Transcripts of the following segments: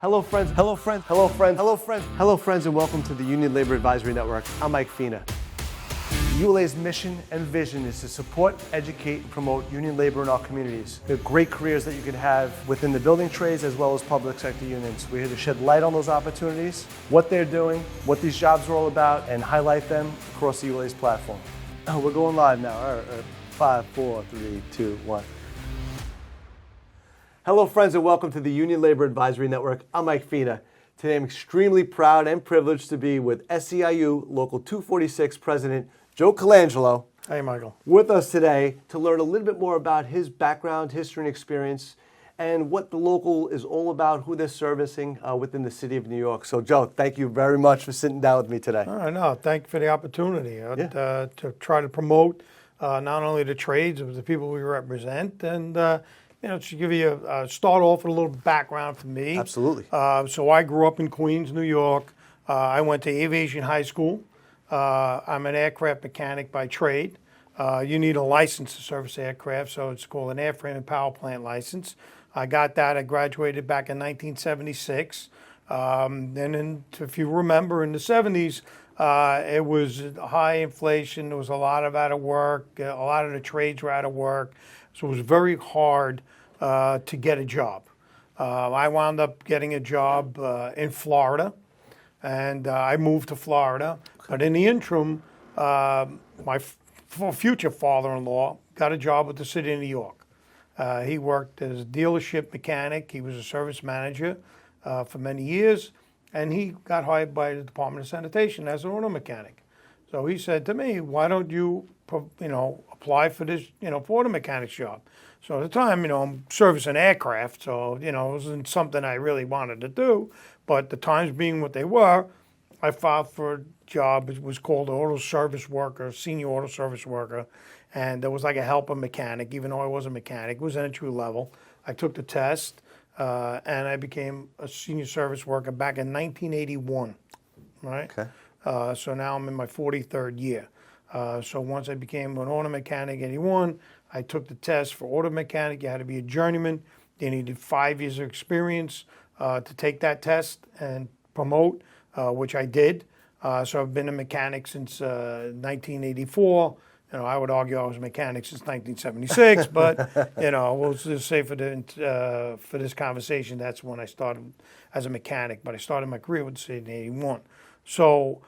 Hello friends, hello friends, hello friends, hello friends, hello friends, and welcome to the Union Labor Advisory Network. I'm Mike Fina. ULA's mission and vision is to support, educate, and promote union labor in our communities. We have great careers that you can have within the building trades as well as public sector unions. We're here to shed light on those opportunities, what they're doing, what these jobs are all about, and highlight them across the ULA's platform. Oh, we're going live now. All right, 5, 4, 3, 2, 1. Hello friends and welcome to the Union Labor Advisory Network. I'm Mike Fina. Today I'm extremely proud and privileged to be with SEIU Local 246 President Joe Colangelo. Hey Michael. With us today to learn a little bit more about his background, history, and experience, and what the local is all about, who they're servicing within the city of New York. So Joe, thank you very much for sitting down with me today. No, thank you for the opportunity to try to promote not only the trades, but the people we represent, and to give you start off with a little background for me. Absolutely. So I grew up in Queens, New York. I went to aviation high school. I'm an aircraft mechanic by trade. You need a license to service aircraft, so it's called an airframe and power plant license. I got that. I graduated back in 1976. If you remember, in the 70s, it was high inflation. There was a lot of out of work. A lot of the trades were out of work. So it was very hard to get a job. I wound up getting a job in Florida, and I moved to Florida. But in the interim, my future father-in-law got a job with the city of New York. He worked as a dealership mechanic. He was a service manager for many years, and he got hired by the Department of Sanitation as an auto mechanic. So he said to me, "Why don't you, apply for this, for auto mechanic's job?" So at the time, I'm servicing aircraft, so it wasn't something I really wanted to do. But the times being what they were, I filed for a job. It was called auto service worker, senior auto service worker, and it was like a helper mechanic, even though I was a mechanic. It was entry level. I took the test, and I became a senior service worker back in 1981. Right. Okay. So now I'm in my 43rd year. So once I became an auto mechanic, 81, I took the test for auto mechanic. You had to be a journeyman. You needed 5 years of experience to take that test and promote, which I did. So I've been a mechanic since 1984. I would argue I was a mechanic since 1976, but we'll just say for this conversation, that's when I started as a mechanic. But I started my career with the city in 81. So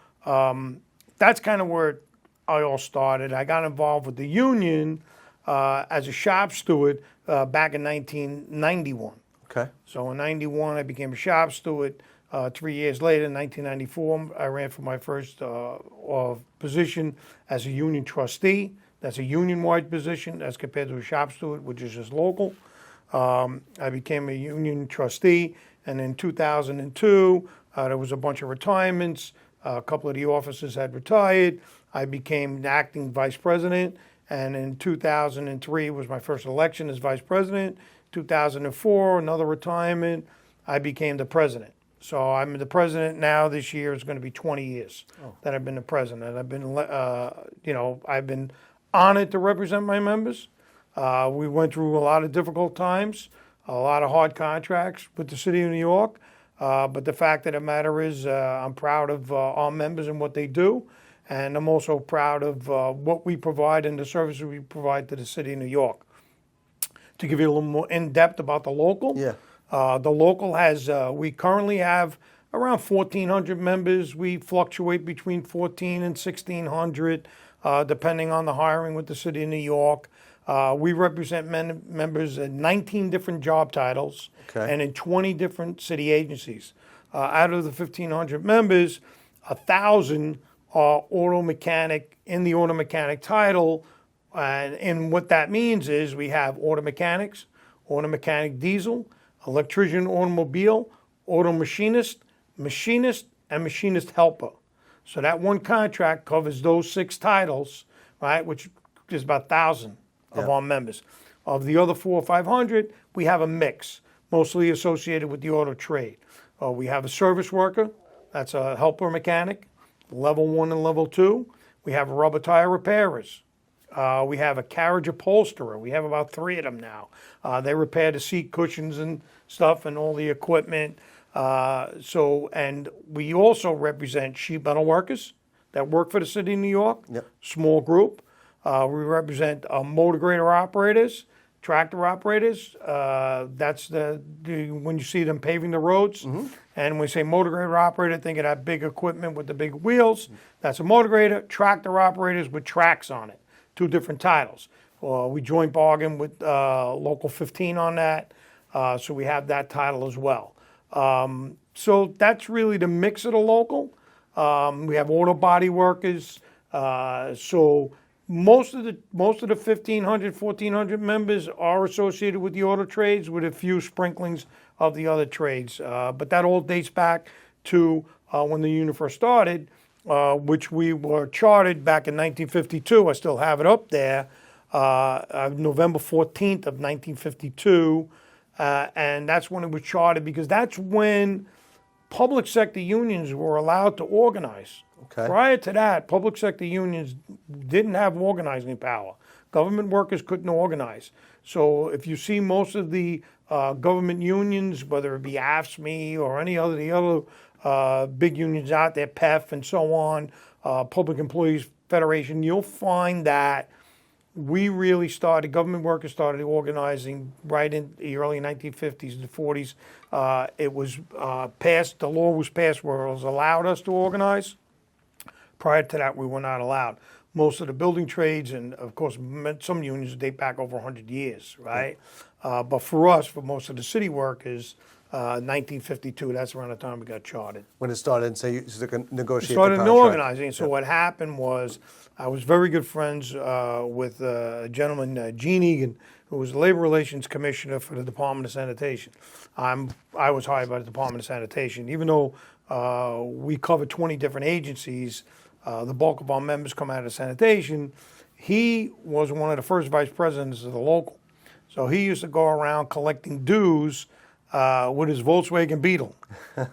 that's kind of where I all started. I got involved with the union as a shop steward back in 1991. Okay. So in 91, I became a shop steward. 3 years later, in 1994, I ran for my first position as a union trustee. That's a union-wide position as compared to a shop steward, which is just local. I became a union trustee, and in 2002, there was a bunch of retirements. A couple of the officers had retired. I became an acting vice president, and in 2003 was my first election as vice president. 2004, another retirement. I became the president. So I'm the president now. This year is going to be 20 years that I've been the president. I've been, I've been honored to represent my members. We went through a lot of difficult times, a lot of hard contracts with the city of New York. But the fact of the matter is I'm proud of our members and what they do. And I'm also proud of what we provide and the services we provide to the city of New York. To give you a little more in-depth about the local, the local has, we currently have around 1,400 members. We fluctuate between 1,400 and 1,600, depending on the hiring with the city of New York. We represent members in 19 different job titles and in 20 different city agencies. Out of the 1,500 members, 1,000 are auto mechanic in the auto mechanic title. And what that means is we have auto mechanics, auto mechanic diesel, electrician automobile, auto machinist, machinist, and machinist helper. So that one contract covers those 6 titles, right, which is about 1,000 of our members. Of the other 400 or 500, we have a mix, mostly associated with the auto trade. We have a service worker, that's a helper mechanic, level 1 and level 2. We have rubber tire repairers. We have a carriage upholsterer. We have about 3 of them now. They repair the seat cushions and stuff and all the equipment. And we also represent sheet metal workers that work for the city of New York, Yep. small group. We represent motor grader operators, tractor operators. That's the when you see them paving the roads. And when we say motor grader operator, think of that big equipment with the big wheels. That's a motor grader. Tractor operators with tracks on it. Two different titles. We joint bargain with Local 15 on that. So we have that title as well. So that's really the mix of the local. We have auto body workers. So most of the 1,500, 1,400 members are associated with the auto trades, with a few sprinklings of the other trades. But that all dates back to when the union first started, which we were chartered back in 1952. I still have it up there, November 14th of 1952. And that's when it was chartered, because that's when public sector unions were allowed to organize. Okay. Prior to that, public sector unions didn't have organizing power. Government workers couldn't organize. So if you see most of the government unions, whether it be AFSCME or any other the other big unions out there, PEF and so on, Public Employees Federation, you'll find that government workers started organizing right in the early 1950s and 40s. It was passed, the law was passed where it was allowed us to organize. Prior to that, we were not allowed. Most of the building trades, and of course, some unions date back over 100 years, right? But for us, for most of the city workers, 1952, that's around the time we got chartered. When it started, so you negotiate the Started contract. organizing. So what happened was, I was very good friends with a gentleman, Gene Egan, who was the Labor Relations Commissioner for the Department of Sanitation. I was hired by the Department of Sanitation. Even though we cover 20 different agencies, the bulk of our members come out of sanitation. He was one of the first vice presidents of the local. So he used to go around collecting dues with his Volkswagen Beetle.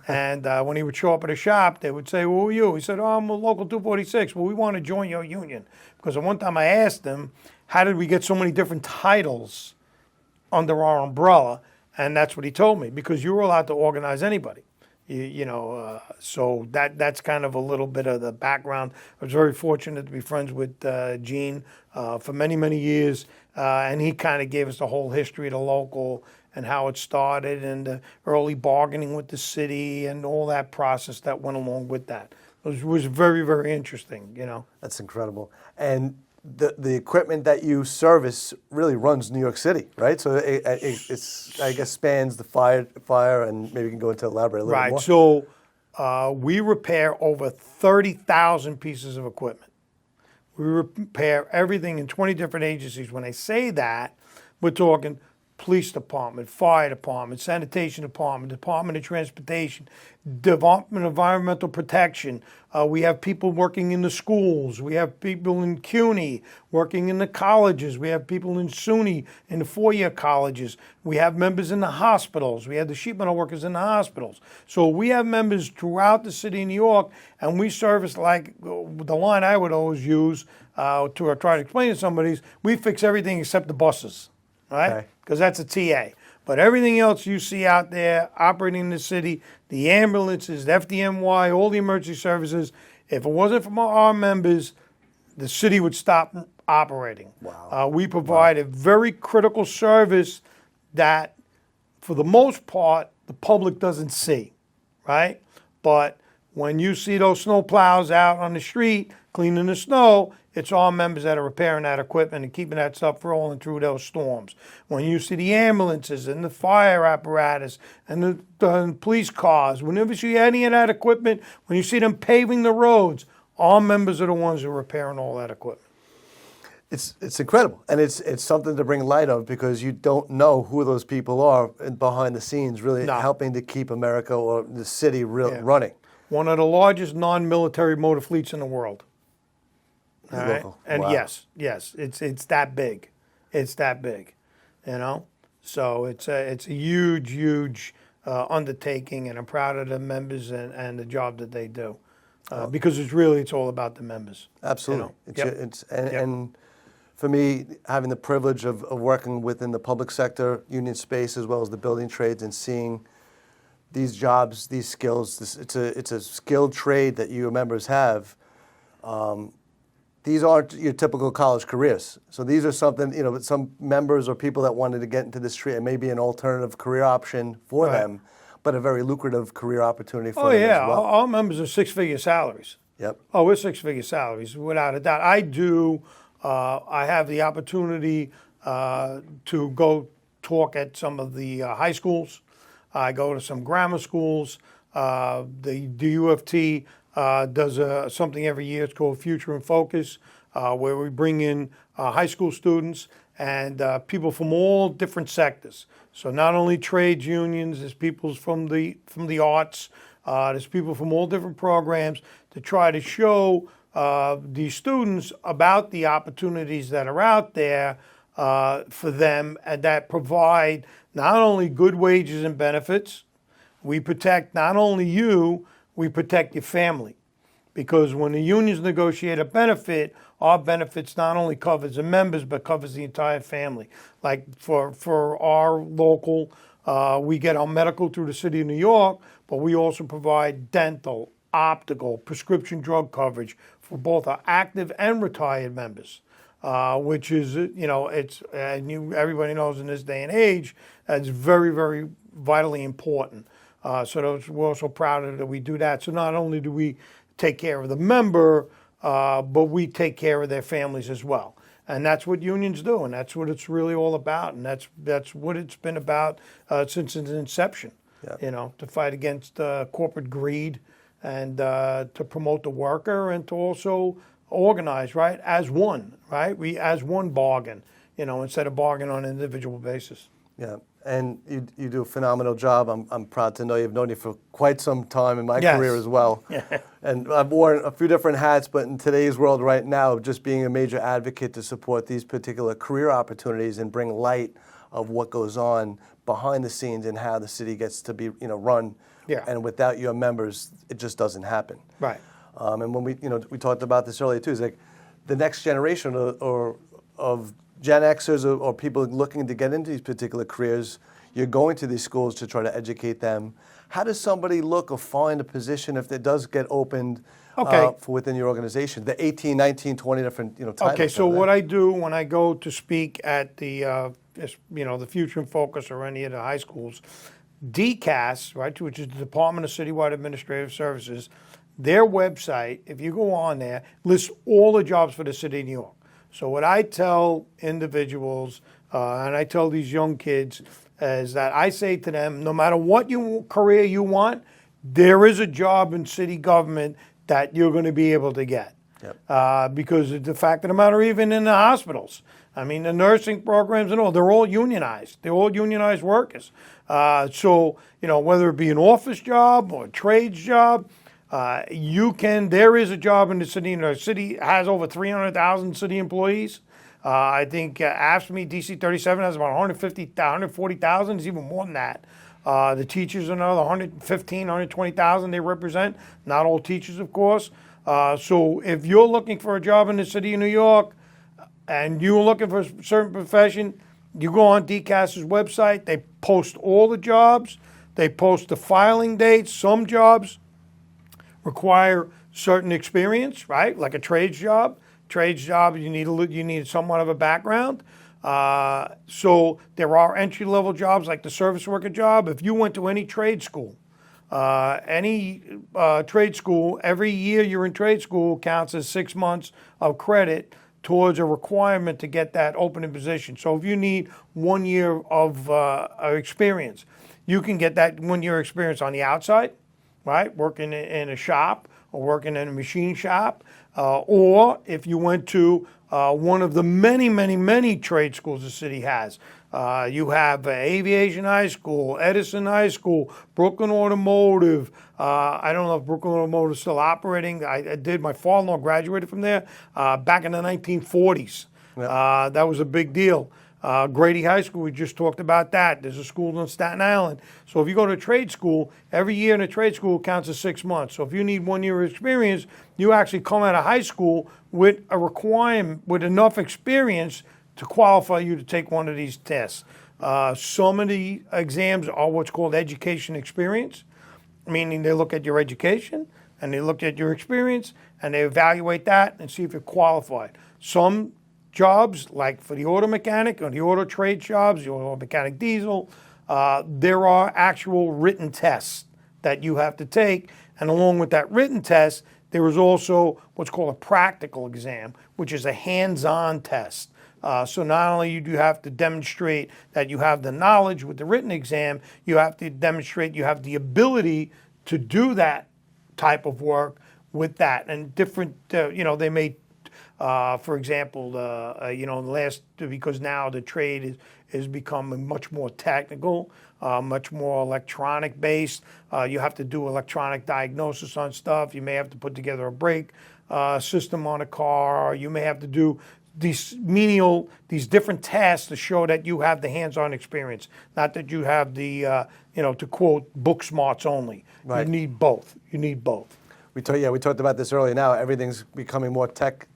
And when he would show up at a shop, they would say, "Well, who are you?" He said, "Oh, I'm a local 246. Well, we want to join your union." Because at one time I asked him, how did we get so many different titles under our umbrella? And that's what he told me, because you were allowed to organize anybody. So that's kind of a little bit of the background. I was very fortunate to be friends with Gene for many, many years. And he kind of gave us the whole history of the local and how it started and the early bargaining with the city and all that process that went along with that. It was very, very interesting, That's incredible. And the equipment that you service really runs New York City, right? So it's I guess spans the fire, and maybe you can go into elaborate a little more. Right. So we repair over 30,000 pieces of equipment. We repair everything in 20 different agencies. When I say that, we're talking police department, fire department, sanitation department, Department of Transportation, Department of Environmental Protection. We have people working in the schools. We have people in CUNY working in the colleges. We have people in SUNY in the four-year colleges. We have members in the hospitals. We have the sheet metal workers in the hospitals. So we have members throughout the city of New York, and we service, like the line I would always use to try to explain to somebody is, we fix everything except the buses, right? Because that's a TA. But everything else you see out there operating in the city, the ambulances, the FDNY, all the emergency services, if it wasn't for our members, the city would stop operating. Wow. We provide a very critical service that, for the most part, the public doesn't see, right? But when you see those snow plows out on the street cleaning the snow, it's our members that are repairing that equipment and keeping that stuff rolling through those storms. When you see the ambulances and the fire apparatus and the police cars, whenever you see any of that equipment, when you see them paving the roads, our members are the ones who are repairing all that equipment. It's incredible, and it's something to bring light of, because you don't know who those people are behind the scenes, really helping to keep America or the city running. One of the largest non-military motor fleets in the world. All right? Local. And Wow. yes, it's that big. It's that big, So it's a huge undertaking, and I'm proud of the members and the job that they do, because it's all about the members. Absolutely. And for me, having the privilege of working within the public sector union space as well as the building trades, and seeing these jobs, these skills, it's a skilled trade that your members have. These aren't your typical college careers. So these are something, some members or people that wanted to get into this trade, it may be an alternative career option for them, but a very lucrative career opportunity for them as well. All members are six-figure salaries. Yep. Oh, we're six-figure salaries, without a doubt. I have the opportunity to go talk at some of the high schools. I go to some grammar schools. The U of T does something every year. It's called Future in Focus, where we bring in high school students and people from all different sectors. So not only trades unions, there's people from the arts, there's people from all different programs to try to show these students about the opportunities that are out there for them, and that provide not only good wages and benefits. We protect not only you, we protect your family. Because when the unions negotiate a benefit, our benefits not only covers the members, but covers the entire family. Like for our local, we get our medical through the city of New York, but we also provide dental, optical, prescription drug coverage for both our active and retired members. Which is, everybody knows in this day and age, that's very, very vitally important. So we're also proud that we do that. So not only do we take care of the member, but we take care of their families as well. And that's what unions do, and that's what it's really all about, and that's what it's been about since its inception. Yep. To fight against corporate greed and to promote the worker and to also organize, right, as one, right? We as one bargain, instead of bargain on an individual basis. Yeah, and you do a phenomenal job. I'm proud to know you've known you for quite some time in my career as well. And I've worn a few different hats, but in today's world right now, just being a major advocate to support these particular career opportunities and bring light of what goes on behind the scenes and how the city gets to be, run. Yeah. And without your members, it just doesn't happen. Right. And when we talked about this earlier too, it's like the next generation of Gen Xers or people looking to get into these particular careers, you're going to these schools to try to educate them. How does somebody look or find a position if it does get opened for within your organization? The 18, 19, 20 different titles. Okay, so what I do when I go to speak at the the Future in Focus or any of the high schools, DCAS, right, which is the Department of Citywide Administrative Services, their website, if you go on there, lists all the jobs for the city of New York. So what I tell individuals and I tell these young kids is that I say to them, no matter what career you want, there is a job in city government that you're going to be able to get. Yep. Because the fact of the matter, even in the hospitals, I mean, the nursing programs and all, they're all unionized. They're all unionized workers. So, whether it be an office job or a trades job, there is a job in the city. The city has over 300,000 city employees. I think AFSCME DC 37 has about 140,000. It's even more than that. The teachers are another 115, 120,000 they represent. Not all teachers, of course. So if you're looking for a job in the city of New York and you're looking for a certain profession, you go on DCAS's website. They post all the jobs. They post the filing dates. Some jobs require certain experience, right? Like a trades job. Trades job, you need somewhat of a background. So there are entry-level jobs like the service worker job. If you went to any trade school, trade school, every year you're in trade school counts as 6 months of credit towards a requirement to get that opening position. So if you need 1 year of experience, you can get that 1 year experience on the outside, right? Working in a shop or working in a machine shop. Or if you went to one of the many, many, many trade schools the city has. You have Aviation High School, Edison High School, Brooklyn Automotive. I don't know if Brooklyn Automotive is still operating. I did. My father-in-law graduated from there back in the 1940s. Yep. That was a big deal. Grady High School, we just talked about that. There's a school in Staten Island. So if you go to a trade school, every year in a trade school counts as 6 months. So if you need 1 year of experience, you actually come out of high school with a requirement, with enough experience to qualify you to take one of these tests. Some of the exams are what's called education experience, meaning they look at your education and they look at your experience and they evaluate that and see if you're qualified. Some jobs, like for the auto mechanic or the auto trade jobs, the auto mechanic diesel, there are actual written tests that you have to take. And along with that written test, there is also what's called a practical exam, which is a hands-on test. So not only do you have to demonstrate that you have the knowledge with the written exam, you have to demonstrate you have the ability to do that type of work with that. And different, they may, for example, because now the trade is becoming much more technical, much more electronic based. You have to do electronic diagnosis on stuff. You may have to put together a brake system on a car. You may have to do these different tasks to show that you have the hands-on experience, not that you have the, to quote, book smarts only. Right. You need both. You need both. We talked about this earlier. Now everything's becoming more tech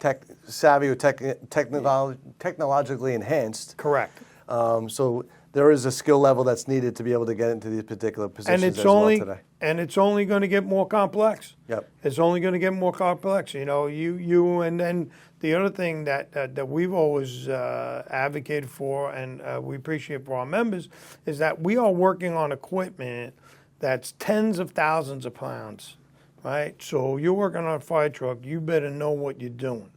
savvy or technologically enhanced. Correct. So there is a skill level that's needed to be able to get into these particular positions today. And it's only going to get more complex. Yep. It's only going to get more complex. And then the other thing that we've always advocated for and we appreciate for our members is that we are working on equipment that's tens of thousands of pounds, right? So you're working on a fire truck, you better know what you're doing.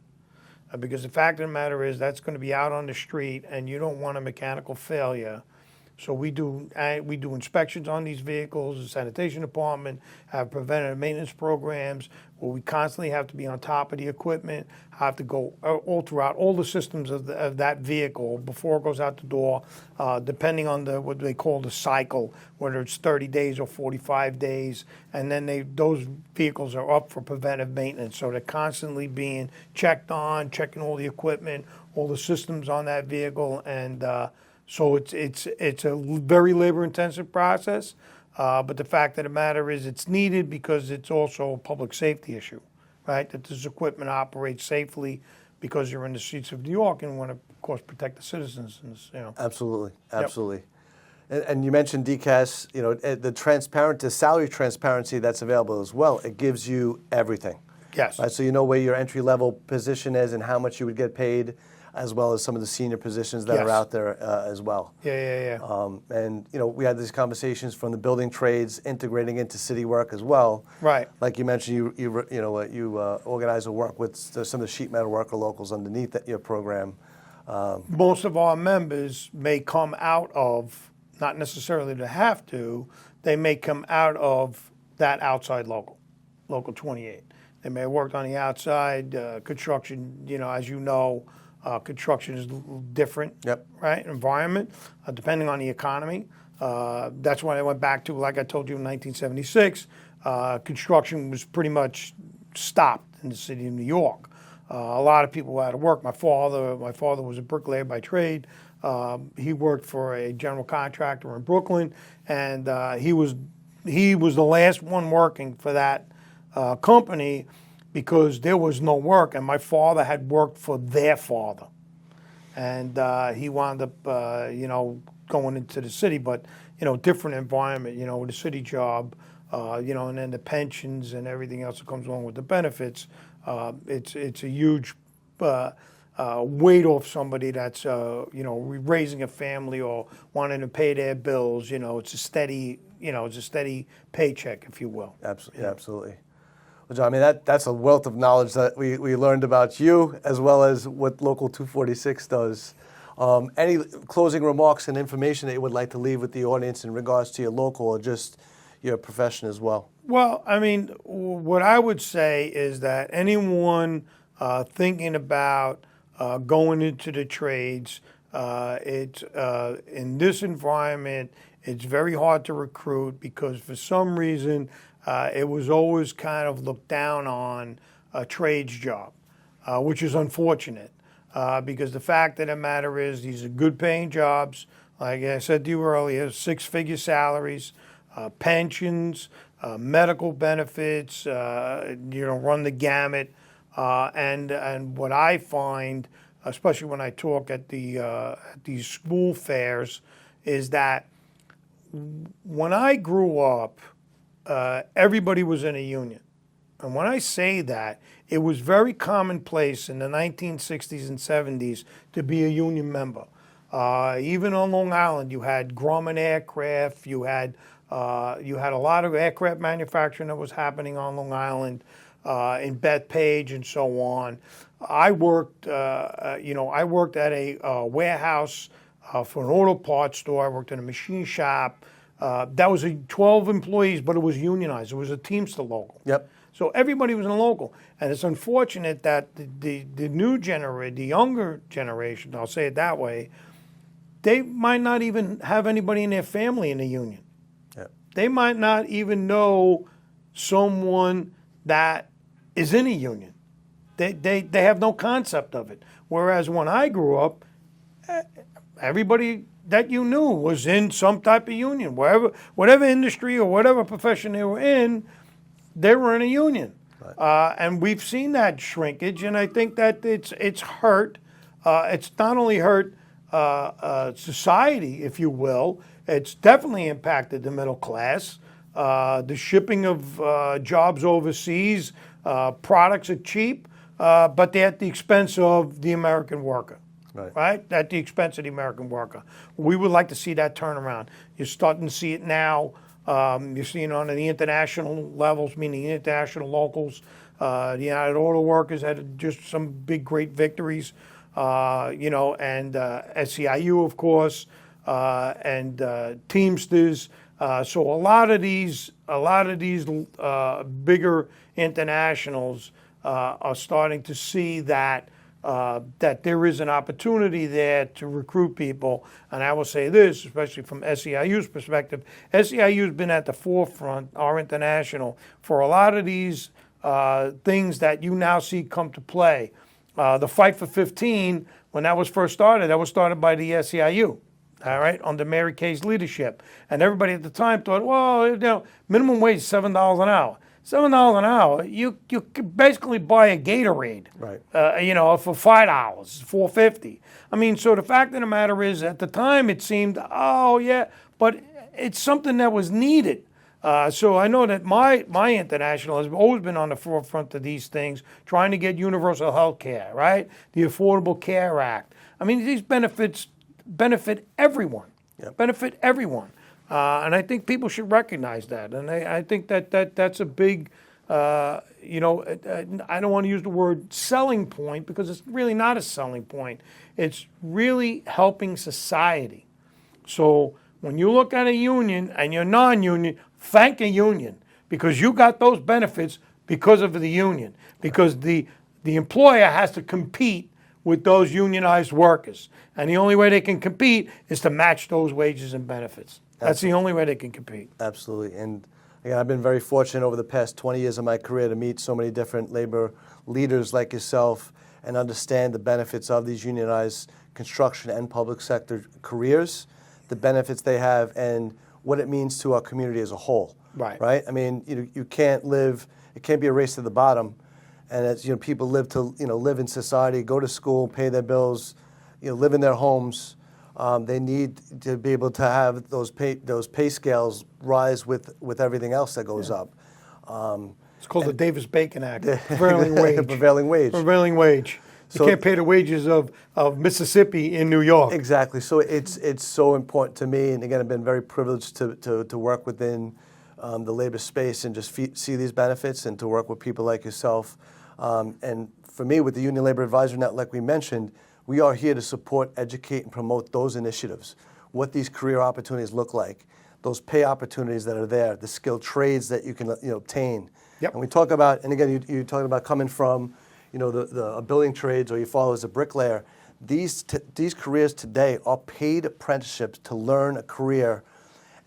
Because the fact of the matter is that's going to be out on the street and you don't want a mechanical failure. So we do inspections on these vehicles. The sanitation department have preventative maintenance programs where we constantly have to be on top of the equipment, have to go all throughout all the systems of that vehicle before it goes out the door, depending on what they call the cycle, whether it's 30 days or 45 days. And then those vehicles are up for preventive maintenance. So they're constantly being checked on, checking all the equipment, all the systems on that vehicle, and so it's a very labor-intensive process, but the fact of the matter is it's needed because it's also a public safety issue, right? That this equipment operates safely because you're in the streets of New York and want to, of course, protect the citizens. Absolutely. Yep. And you mentioned DCAS, the salary transparency that's available as well. It gives you everything. Yes. Right? So you know where your entry-level position is and how much you would get paid, as well as some of the senior positions that are out there as well. Yeah. And we had these conversations from the building trades integrating into city work as well. Right. Like you mentioned, you organize a work with some of the sheet metal worker locals underneath your program. Most of our members may come out of, not necessarily to have to, they may come out of that outside local 28. They may have worked on the outside, construction, as you know, construction is different, yep. Right? Environment, depending on the economy. That's when I went back to, like I told you, in 1976, construction was pretty much stopped in the city of New York. A lot of people were out of work. My father was a bricklayer by trade. He worked for a general contractor in Brooklyn, and he was the last one working for that company, because there was no work, and my father had worked for their father. And he wound up, going into the city, but, different environment, with a city job, and then the pensions and everything else that comes along with the benefits. It's a huge weight off somebody that's, raising a family or wanting to pay their bills. It's a steady paycheck, if you will. Absolutely, yeah. Absolutely. Well, John, I mean, that's a wealth of knowledge that we learned about you, as well as what Local 246 does. Any closing remarks and information that you would like to leave with the audience in regards to your local or just your profession as well? Well, I mean, what I would say is that anyone thinking about going into the trades, it's in this environment, it's very hard to recruit because for some reason, it was always kind of looked down on a trades job, which is unfortunate because the fact of the matter is these are good paying jobs. Like I said to you earlier, 6-figure salaries, pensions, medical benefits, run the gamut. And what I find, especially when I talk at these school fairs, is that when I grew up, everybody was in a union. And when I say that, it was very commonplace in the 1960s and 70s to be a union member. Even on Long Island, you had Grumman Aircraft, you had a lot of aircraft manufacturing that was happening on Long Island, in Bethpage and so on. I worked at a warehouse for an auto parts store. I worked in a machine shop. That was 12 employees, but it was unionized. It was a Teamster local. Yep. So everybody was in a local. And it's unfortunate that the new generation, the younger generation, I'll say it that way, they might not even have anybody in their family in a union. Yep. They might not even know someone that is in a union. They have no concept of it. Whereas when I grew up, everybody that you knew was in some type of union. Whatever industry or whatever profession they were in, they were in a union. Right. And we've seen that shrinkage, and I think that it's hurt. It's not only hurt society, if you will, it's definitely impacted the middle class. The shipping of jobs overseas, products are cheap, but they're at the expense of the American worker. Right? At the expense of the American worker. We would like to see that turn around. You're starting to see it now. You're seeing it on the international levels, meaning the international locals. The United Auto Workers had just some big, great victories, and SEIU, of course, and Teamsters. So a lot of these bigger internationals are starting to see that there is an opportunity there to recruit people. And I will say this, especially from SEIU's perspective, SEIU has been at the forefront, our international, for a lot of these things that you now see come to play. The Fight for 15, when that was started by the SEIU. All right, under Mary Kay's leadership. And everybody at the time thought, well, minimum wage is $7 an hour. $7 an hour, you could basically buy a Gatorade, right? For $5, $4.50. I mean, so the fact of the matter is, at the time it seemed, but it's something that was needed. So I know that my international has always been on the forefront of these things, trying to get universal health care, right? The Affordable Care Act. I mean, these benefits benefit everyone. Yep. Benefit everyone. And I think people should recognize that. And I think that's a big, I don't want to use the word selling point, because it's really not a selling point. It's really helping society. So when you look at a union and you're non-union, thank a union, because you got those benefits because of the union, because the employer has to compete with those unionized workers. And the only way they can compete is to match those wages and benefits. That's the only way they can compete. Absolutely. And again, I've been very fortunate over the past 20 years of my career to meet so many different labor leaders like yourself and understand the benefits of these unionized construction and public sector careers, the benefits they have, and what it means to our community as a whole. Right? I mean, you can't live, it can't be a race to the bottom. And as people live in society, go to school, pay their bills, live in their homes. They need to be able to have those pay scales rise with everything else that goes up. It's called the Davis-Bacon Act. Prevailing wage. Prevailing wage. Prevailing wage. You can't pay the wages of Mississippi in New York. Exactly. So it's so important to me, and again, I've been very privileged to work within the labor space and just see these benefits, and to work with people like yourself. And for me, with the Union Labor Advisory Network, like we mentioned, we are here to support, educate, and promote those initiatives, what these career opportunities look like, those pay opportunities that are there, the skilled trades that you can obtain. Yep. And we talk about, and again, you're talking about coming from the building trades, or you follow as a bricklayer. These careers today are paid apprenticeships to learn a career,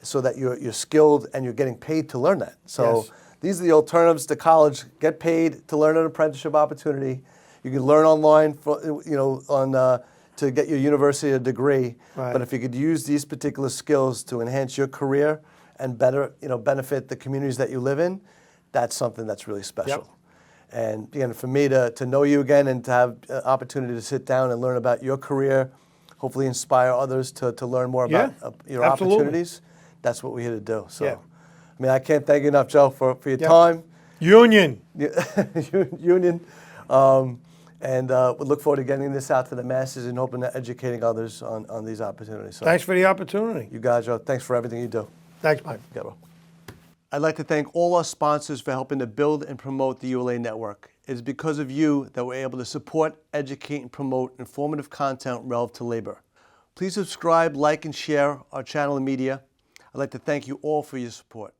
so that you're skilled and you're getting paid to learn that. So these are the alternatives to college. Get paid to learn an apprenticeship opportunity. You can learn online, to get your university degree. Right. But if you could use these particular skills to enhance your career and better, benefit the communities that you live in, that's something that's really special. Yep. And again, for me to know you again and to have an opportunity to sit down and learn about your career, hopefully inspire others to learn more about your absolutely. opportunities. That's what we're here to do. So, Yeah. I mean, I can't thank you enough, Joe, for your Yep. time. Union. Union. And we look forward to getting this out to the masses and hoping to educating others on these opportunities. So, Thanks for the opportunity. you guys, Joe, thanks for everything you do. Thanks, Mike. Yeah, bro. I'd like to thank all our sponsors for helping to build and promote the ULA Network. It is because of you that we're able to support, educate, and promote informative content relative to labor. Please subscribe, like, and share our channel and media. I'd like to thank you all for your support.